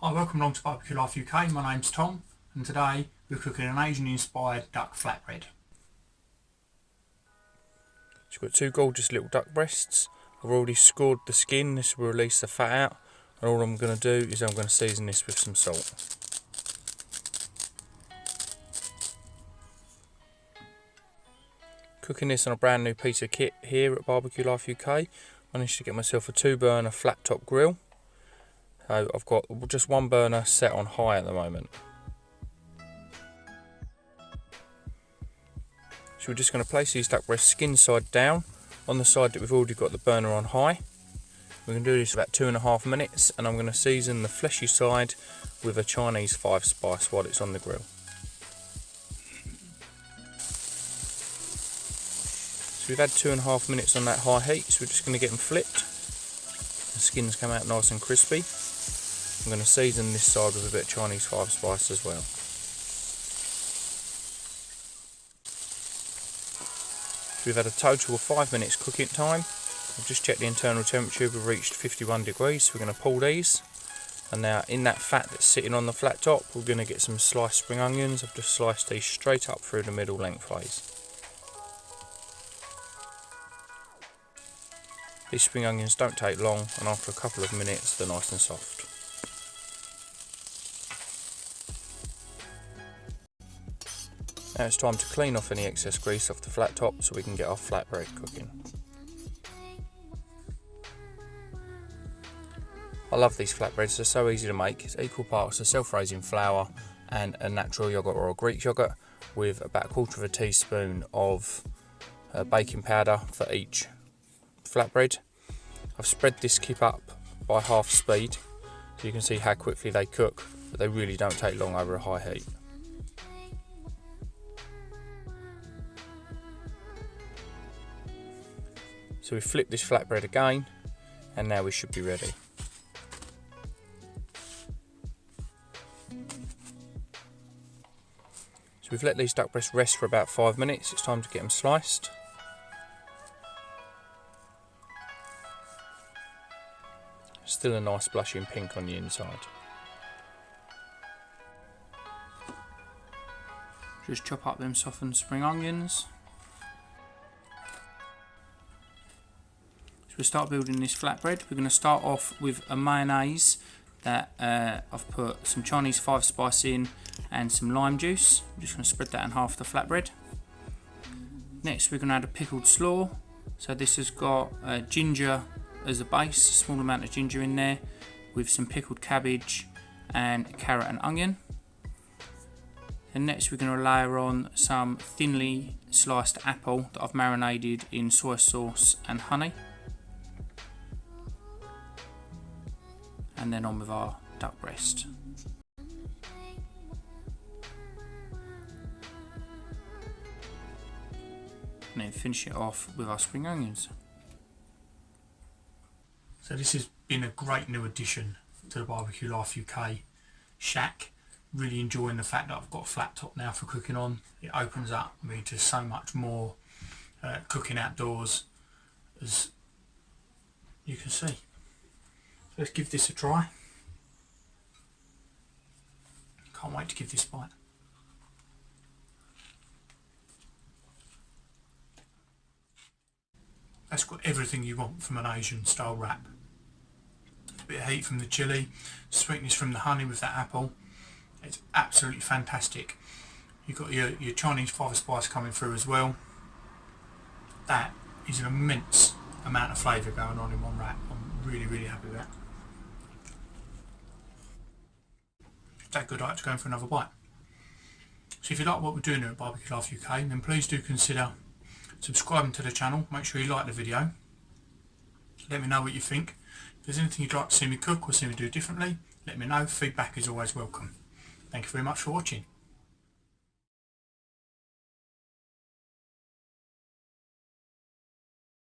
Hi, welcome along to Barbecue Life UK. My name's Tom, and today we're cooking an Asian-inspired duck flatbread. So we've got two gorgeous little duck breasts. I've already scored the skin. This will release the fat out, and all I'm going to do is I'm going to season this with some salt. Cooking this on a brand new piece of kit here at Barbecue Life UK. I managed to get myself a 2-burner flat top grill. So I've got just one burner set on high at the moment. So we're just going to place these duck breasts skin side down on the side that we've already got the burner on high. We're going to do this for about 2.5 minutes, and I'm going to season the fleshy side with a Chinese 5-spice while it's on the grill. So we've had 2.5 minutes on that high heat, so we're just going to get them flipped. The skins come out nice and crispy. I'm going to season this side with a bit of Chinese 5-spice as well. So we've had a total of 5 minutes cooking time. I've just checked the internal temperature, we've reached 51 degrees, so we're going to pull these. And now in that fat that's sitting on the flat top, we're going to get some sliced spring onions. I've just sliced these straight up through the middle lengthways. These spring onions don't take long, and after a couple of minutes they're nice and soft. Now it's time to clean off any excess grease off the flat top so we can get our flatbread cooking. I love these flatbreads, they're so easy to make. It's equal parts of self-raising flour and a natural yoghurt or a Greek yoghurt with about 1/4 teaspoon of baking powder for each flatbread. I've spread this kip up by half speed so you can see how quickly they cook, but they really don't take long over a high heat. So we flip this flatbread again, and now we should be ready. So we've let these duck breasts rest for about 5 minutes. It's time to get them sliced. Still a nice blushing pink on the inside. Just chop up them softened spring onions. So we'll start building this flatbread. We're going to start off with a mayonnaise that I've put some Chinese 5-spice in and some lime juice. I'm just going to spread that in half the flatbread. Next we're going to add a pickled slaw. So this has got ginger as a base, a small amount of ginger in there, with some pickled cabbage and carrot and onion. And next we're going to layer on some thinly sliced apple that I've marinated in soy sauce and honey. And then on with our duck breast. And then finish it off with our spring onions. So this has been a great new addition to the Barbecue Life UK shack. Really enjoying the fact that I've got a flat top now for cooking on. It opens up me to so much more cooking outdoors, as you can see. So let's give this a try. Can't wait to give this a bite. That's got everything you want from an Asian style wrap. A bit of heat from the chilli, sweetness from the honey with that apple. It's absolutely fantastic. You've got your Chinese 5-spice coming through as well. That is an immense amount of flavour going on in one wrap. I'm really, really happy with that. Take a good night to go in for another bite. So if you like what we're doing here at Barbecue Life UK, then please do consider subscribing to the channel. Make sure you like the video. Let me know what you think. If there's anything you'd like to see me cook or see me do differently, let me know. Feedback is always welcome. Thank you very much for watching.